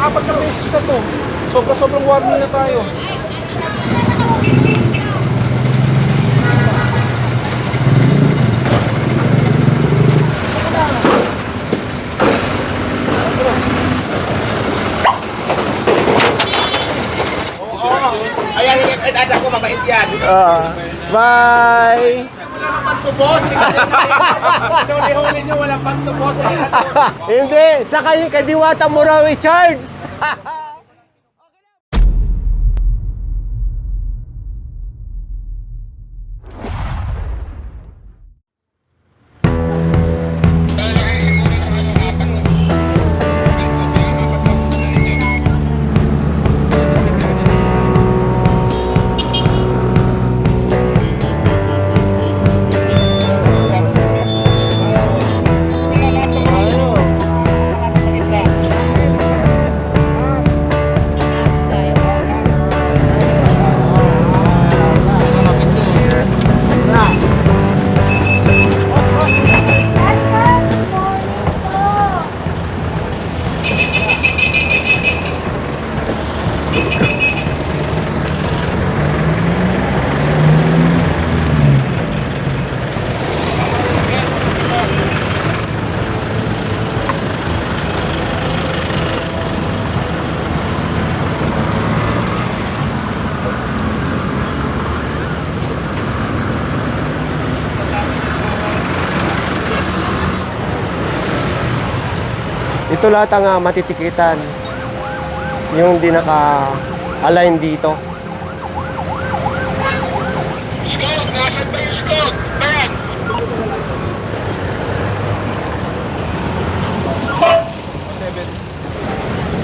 apat na beses na to. Sobrang warning na tayo. Ayan, anak ko, mabait yan. Bye! Wala pagtubos. Huli-huli nyo, walang pagtubos. Hindi, sa kadiwata mo raw i-charge. Ito lahat ang matitikitan. Yung di naka-align dito.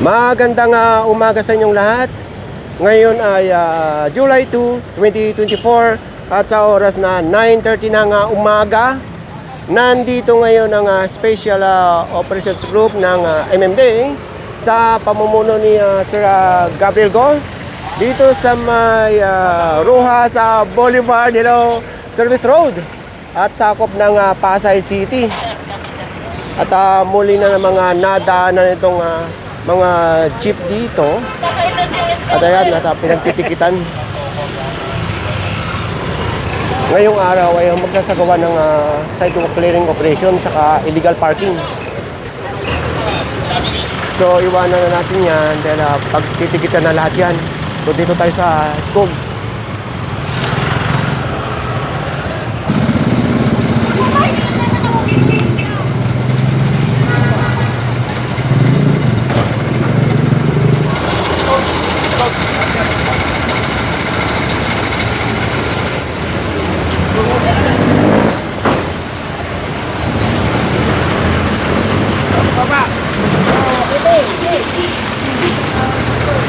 Magandang umaga sa inyong lahat. Ngayon ay July 2, 2024 at sa oras na 9:30 ng umaga. Nandito ngayon ang Special Operations Group ng MMDA sa pamumuno ni Sir Gabriel Go dito sa may Rojas Boulevard, Service Road at sakop ng Pasay City. At muli na ng mga nadaanan itong mga jeep dito. At ayan, pinagtitikitan. Ngayong araw ay magsasagawa ng site clearing operation saka illegal parking. So iwanan na natin yan dahil pagtitikitan na lahat yan. So dito tayo sa school.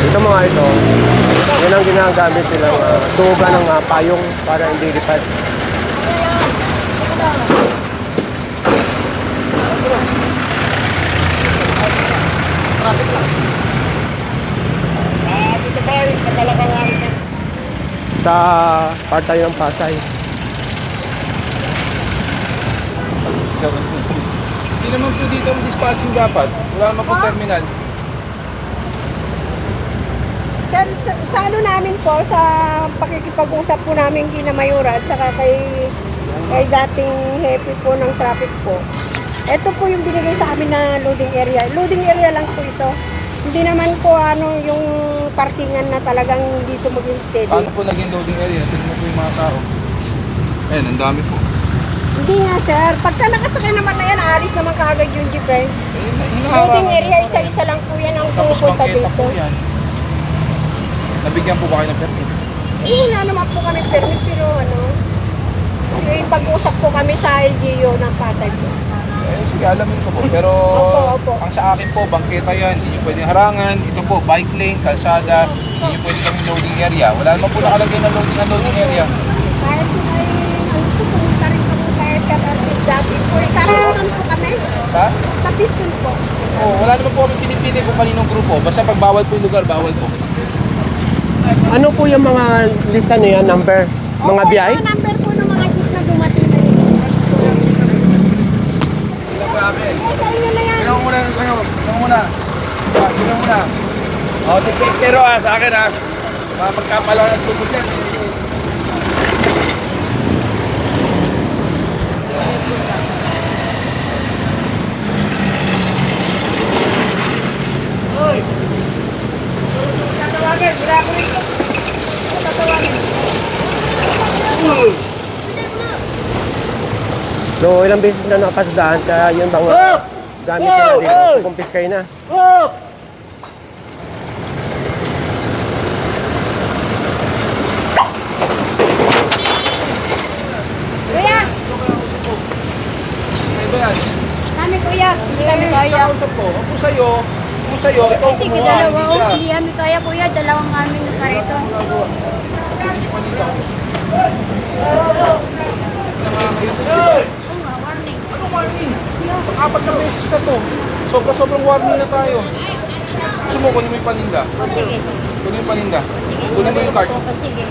Ito mga ito, yan ang ginagamit nilang tugan ng payong para hindi lipad. Sa part tayo ng Pasay. Hindi naman po dito ang dispatching dapat. Wala naman po terminal. Sa ano namin po, sa pakikipag-usap po namin kina Mayura at saka kay dating hepe po ng traffic po. Ito po yung binigay sa amin na loading area. Loading area lang po ito. Hindi naman po yung parkingan na talagang dito maging steady. Paano po naging loading area? Tignan mo po yung mga tao. Ayun, ang dami po. Hindi nga sir, pagka nakasakay naman na yan, aalis naman kaagad yung jeep eh. Loading area, isa-isa lang po yan ang Tapos pumupunta bangketa dito. po yan. Nabigyan po ba kayo ng permit? Wala naman po kami permit pero yung pag-usap po kami sa LGU ng Pasay po. Sige, alamin ko po. Pero Opo. ang sa akin po, bangketa yan. Hindi nyo pwedeng harangan. Ito po, bike lane, kalsada. Hindi nyo pwede kami loading area. Wala naman po nakalagay na loading area. Kahit po ay pumunta rin po kaya Sir Artis dati po. Sa piston po kami. Ha? Sa piston po. Oh, wala naman po kami pinipili kung kaninong grupo. Basta pag bawal po yung lugar, bawal po. Ano po yung mga lista niya, number? Mga biyay? Opo, number po ng mga jeep na dumating na yun. Grabe. Sa inyo na yan. Tingnan mo muna. Sino muna? O, 660 sa akin Magkapalaw ng tubig yan. Tatawagan, wala ako rito. Tatawagan. So, ilang beses na nakapasdahan, kaya yun bang gamit nila dito, kumpis kayo na. Kuya, Ano ba yan? kami kuya, hindi kami kaya. Kausap ko. Kung sa'yo, ikaw Sige, kumuha, dalawa. hindi siya. Hindi kami kaya kuya, dalawang amin na karito. Ano warning? Apat na beses na to. Sobrang warning na tayo. Gusto mo kunin mo yung paninda? O sige, Kunin yung paninda. sige. Kunin mo yung card. O sige.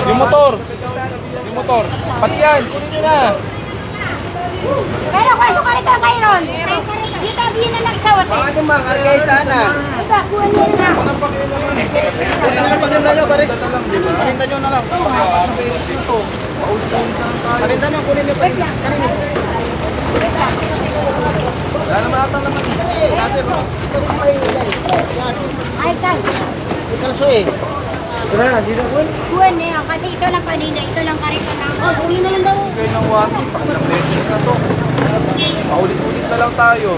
Yung motor. Yung motor. Pati yan, kunin nyo na. Pero kung sa karito kayo ron, dito bihin na nagsawat eh. Ano mga kargay sana? Diba, kuha niyo na. Walang pakialaman. Kunin na lang paninda nyo, pare. Dala lang, di ba? Paninda nyo na lang. Ito. Paulit-ulit na lang tayo. Paninda nyo, kunin nyo paninda. Kanina. Wala naman atang naman. Kasi bro, ito rin mahingay. Yan. Ay, kay. Ikalso eh. Kuha niya, kasi ito lang panina, ito lang karito lang. Oh, kuha na lang daw. Kayo ng warning. Pakilang beses na to. Paulit-ulit na lang tayo.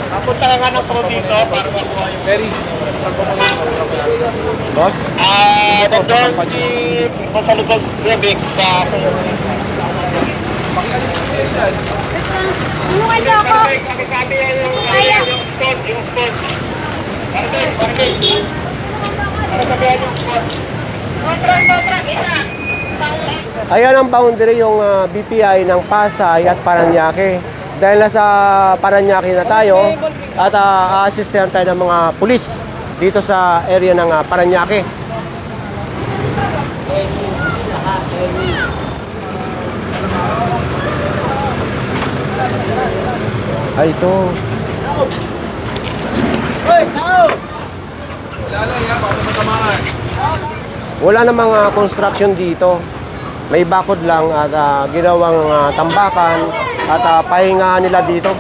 Napunta ka nga ng pro dito para makuha yung... Mary, saan ko mga Boss? Nandun si Pasalubog Rebek sa... Pakialis ko kayo dyan. Ano kayo ako? Sabi Kaya. yung spot. Parking. Para sabihan yung spot. Contract, isa. Ayan ang boundary yung BPI ng Pasay at Parañaque. Dahil nasa Parañaque na tayo at a-assistihan tayo ng mga pulis dito sa area ng Parañaque. Ay, ito. Wala lang yan, baka matamaan. Wala namang construction dito. May bakod lang at ginawang tambakan at pahinga nila dito.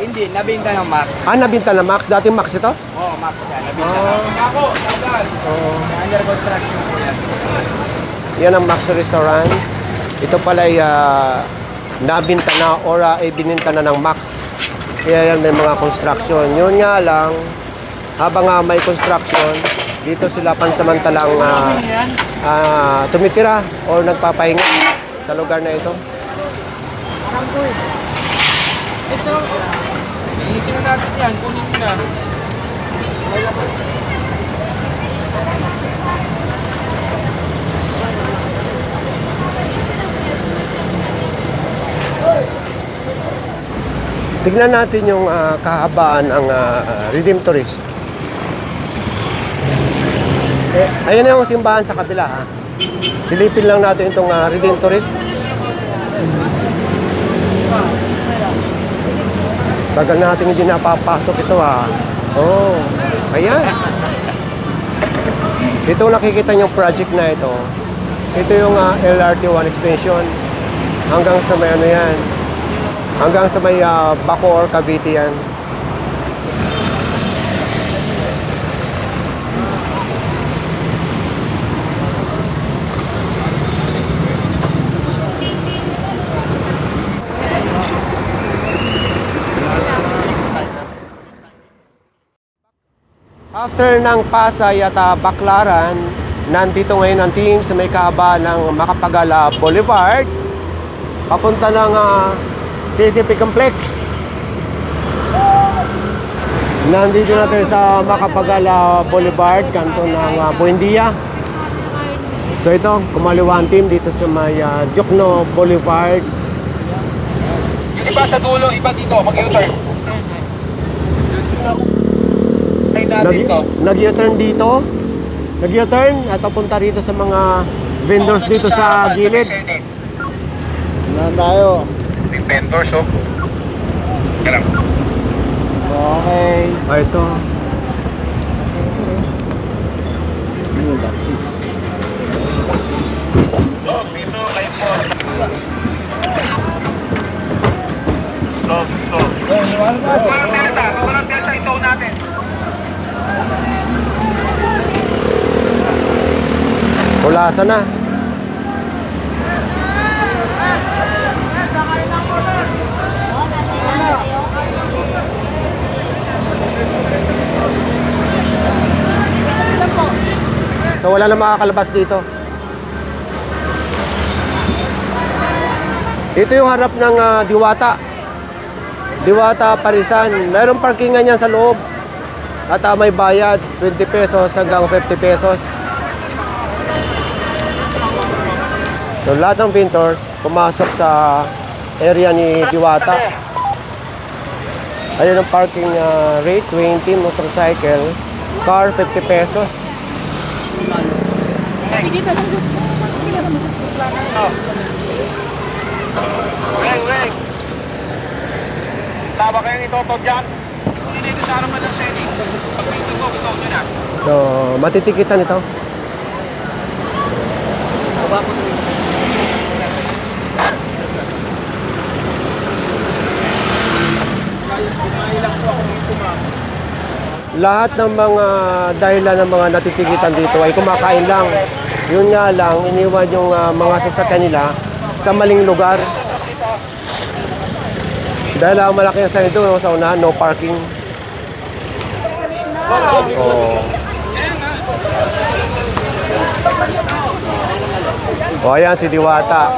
Hindi, nabinta ng Max. Nabinta na Max. Dating Max ito? Oo, Max yan. Nabinta na. Ako, sandal. Under construction po yan. Yan ang Max Restaurant. Ito pala ay nabinta na or ibininta na ng Max. Kaya yan may mga construction. Yun nga lang, habang may construction, dito sila pansamantalang tumitira or nagpapahinga sa lugar na ito. Inisin na natin yan, kunin nyo na. Tignan natin yung kahabaan ng Redemptorist. Ayan na yung simbahan sa kabila. Silipin lang natin itong Redemptorist. Tagal natin hindi napapasok ito Oh, ayan. Ito nakikita yung project na ito. Ito yung LRT1 extension. Hanggang sa may ano yan. Hanggang sa may Bacoor, Cavite yan. after ng Pasay at Baclaran, nandito ngayon ang team sa may kahaba ng Makapagala Boulevard papunta ng CCP Complex. Nandito natin sa Makapagala Boulevard, kanto ng Buendia. So ito, kumaliwa ang team dito sa may Jokno Boulevard. Yung iba sa dulo, iba dito, mag-U-turn. Ay natin to. Nag-U-turn dito. Nag-U-turn at papunta rito sa mga vendors dito sa gilid. Na tayo. Yung vendors, oh. Yan lang. Okay. Ito. Ano yung taxi? Pulasa na. So wala na makakalabas dito. Ito yung harap ng Diwata. Diwata Parisan. Merong parkingan yan sa loob. At may bayad 20 pesos hanggang 50 pesos. So lahat ng vendors pumasok sa area ni Diwata. Ayun ang parking rate, 20, motorcycle, car 50 pesos. Weng. Tama kayo nito, Todd Jan. Hindi dito sa harapan ng setting. Pag may ito, ito nyo na. So matitikitan ito. Lahat ng mga dahilan ng mga natitikitan dito ay kumakain lang. Yun nga lang, iniwan yung mga sasakyan nila sa maling lugar. Dahil malaki ang sign doon sa unahan, no parking. Oh, ayan si Diwata.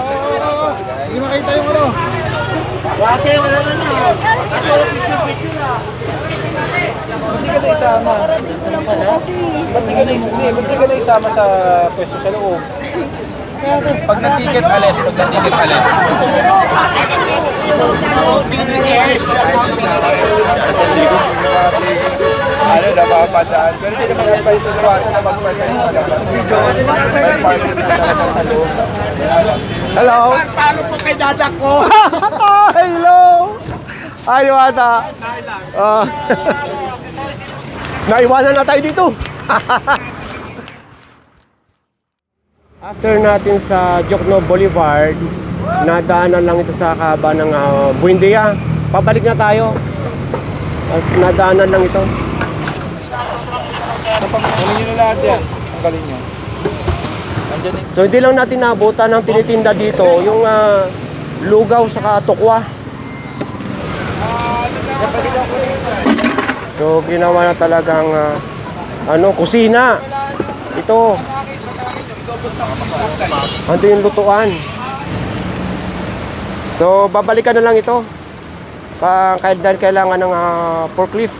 Hindi makita yung ano. Ba't di ka na isama? Ba't di ka na isama sa pwesto sa loob? Pag nag-ticket, alis. Pag nag-ticket, alis. Ano, napapadaan. Pero hindi naman yung pwesto na magpapay sa labas. May parking na talaga sa loob. Hello? Palo po kay dada ko. Hello! Ay, Diwata. Naiwanan na tayo dito. After natin sa Jokno Boulevard, nadaanan lang ito sa kahaba ng Buendia. Pabalik na tayo. At nadaanan lang ito. Kunin nyo na lahat yan. Ang galing nyo. Nandiyan yung... So hindi lang natin nabutan ng tinitinda dito, yung lugaw sa tukwa. So ginawa na talagang kusina. Ito. Ito yung lutuan. So babalikan na lang ito. Dahil kailangan ng forklift.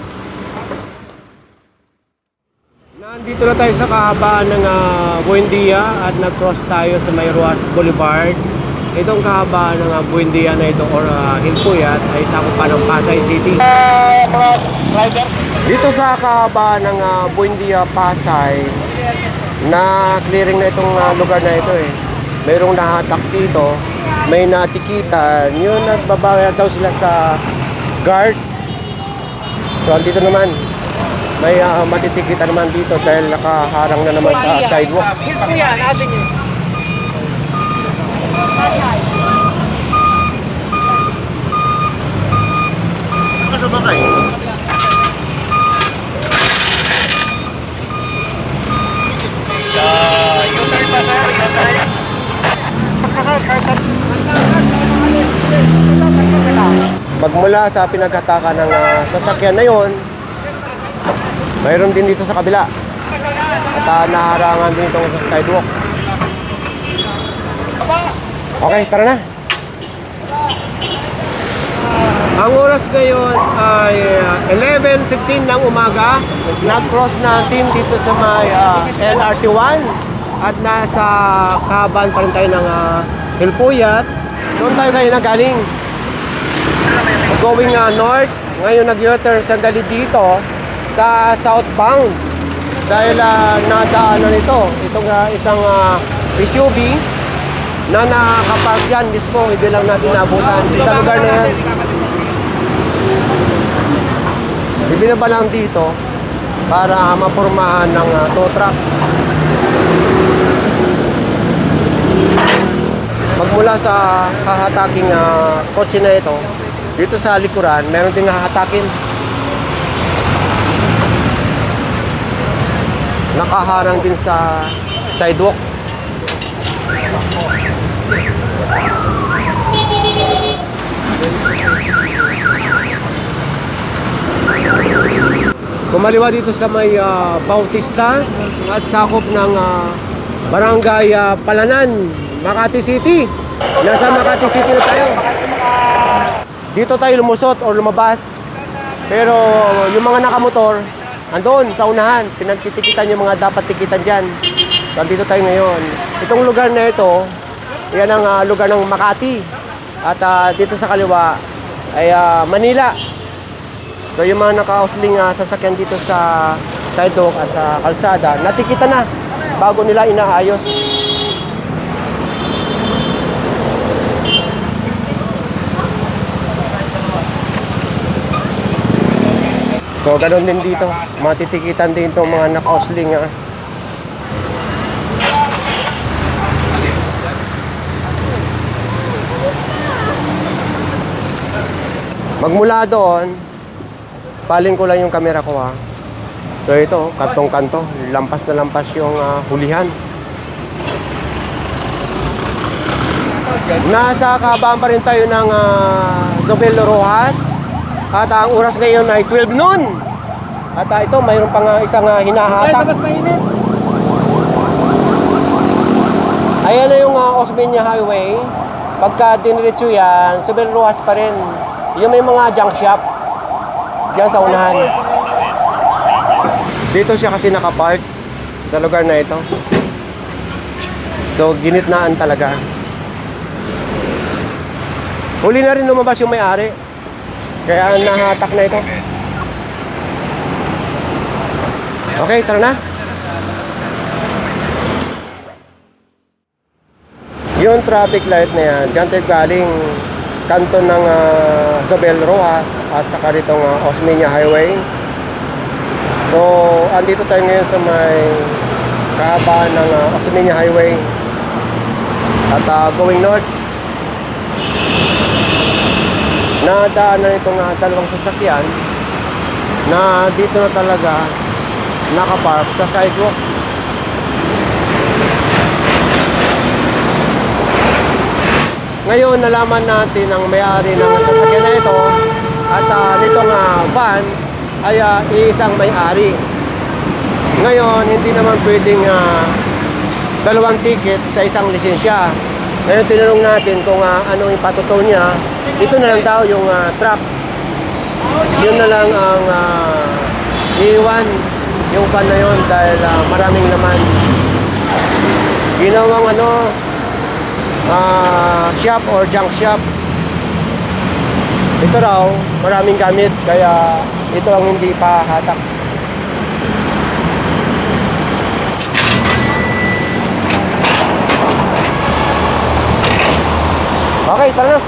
Nandito na tayo sa kahabaan ng Buendia at nag-cross tayo sa may Ruas Boulevard. Itong kahabaan ng Buendia na ito or Hilpuyat ay sakop pa ng Pasay City. Dito sa kahabaan ng Buendia, Pasay, na clearing na itong lugar na ito eh. Mayroong nahatak dito, may natikitan, yun nagbabayad daw sila sa guard. So andito naman, may matitikitan naman dito dahil nakaharang na naman sa sidewalk. Magmula sa pinaghatakan ng sasakyan na yon, Mayroon din dito sa kabila. At naharangan din itong sidewalk. Okay, tara na. Ang oras ngayon ay 11:15 ng umaga. Nag-cross natin dito sa may LRT1 at nasa kaban pa rin tayo ng Hilpuyat. Doon tayo kayo nagaling. Going north. Ngayon nag-U-turn sandali dito sa southbound. Dahil nadaanan ito. Itong isang SUV na nakakapark dyan mismo. Hindi lang natin naabutan sa lugar na yan. Ibinaba lang dito para mapormahan ng tow truck. Magmula sa hahataking kotse na ito, dito sa likuran, meron din hahatakin. Nakaharang din sa sidewalk. Kumaliwa dito sa may Bautista at sakop ng Barangay Palanan, Makati City. Nasa Makati City na tayo. Dito tayo lumusot o lumabas. Pero yung mga nakamotor, andun sa unahan. Pinagtitikitan yung mga dapat tikitan dyan. Nandito tayo ngayon. Itong lugar na ito, yan ang lugar ng Makati. At dito sa kaliwa ay Manila. So yung mga naka-hustling sasakyan dito sa sidewalk at sa kalsada, natikita na bago nila inaayos. So ganoon din dito, matitikitan din itong mga naka-hustling. Magmula doon, paling ko lang yung camera ko ha. So ito, kantong-kanto, lampas na lampas yung hulihan. Nasa kabaan pa rin tayo ng Zobel Rojas. At ang oras ngayon ay 12 noon. At ito, mayroon pang isang hinahatak. mas mainit. Ayan na yung Osmeña Highway. Pagka diniretso yan, Zobel Rojas pa rin. Yung may mga junk shop diyan sa unahan. Dito siya kasi nakapark sa lugar na ito. So ginitnaan talaga. Huli na rin lumabas yung may-ari. Kaya nahatak na ito. Okay, tara na. Yung traffic light na yan, diyan tayo galing kanto ng Zobel Rojas at saka ditong Osmeña Highway. So, andito tayo ngayon sa may kahabaan ng Osmeña Highway at going north. Nadaanan itong dalawang sasakyan na dito na talaga nakapark sa sidewalk. Ngayon, nalaman natin ang may-ari ng sasakyan na ito at nitong van ay iisang may-ari. Ngayon, hindi naman pwedeng dalawang ticket sa isang lisensya. Ngayon, tinanong natin kung ano yung patutuo niya. Ito na lang daw yung truck. Yun na lang ang iiwan yung van na yun dahil maraming laman. Ginawang shop or junk shop. Ito raw, maraming gamit kaya ito ang hindi pa hatak. Okay, tara na.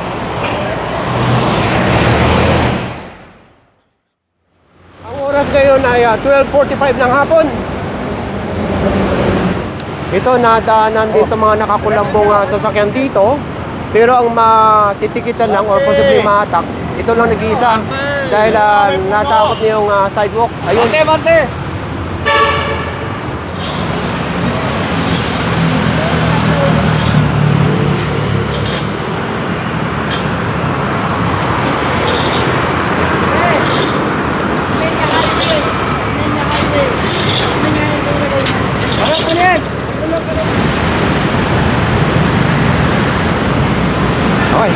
Ang oras ngayon ay 12:45 ng hapon. Ito, nadaanan dito mga nakakulambong sasakyan dito. Pero ang matitikitan lang or possibly mahatak, ito lang nag-iisa. Dahil nasa akot niya yung sidewalk. Ayun. Bante!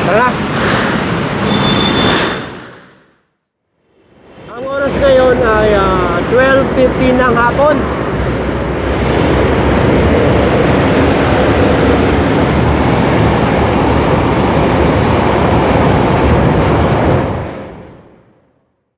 Tara na. Ang oras ngayon ay 12:15 ng hapon.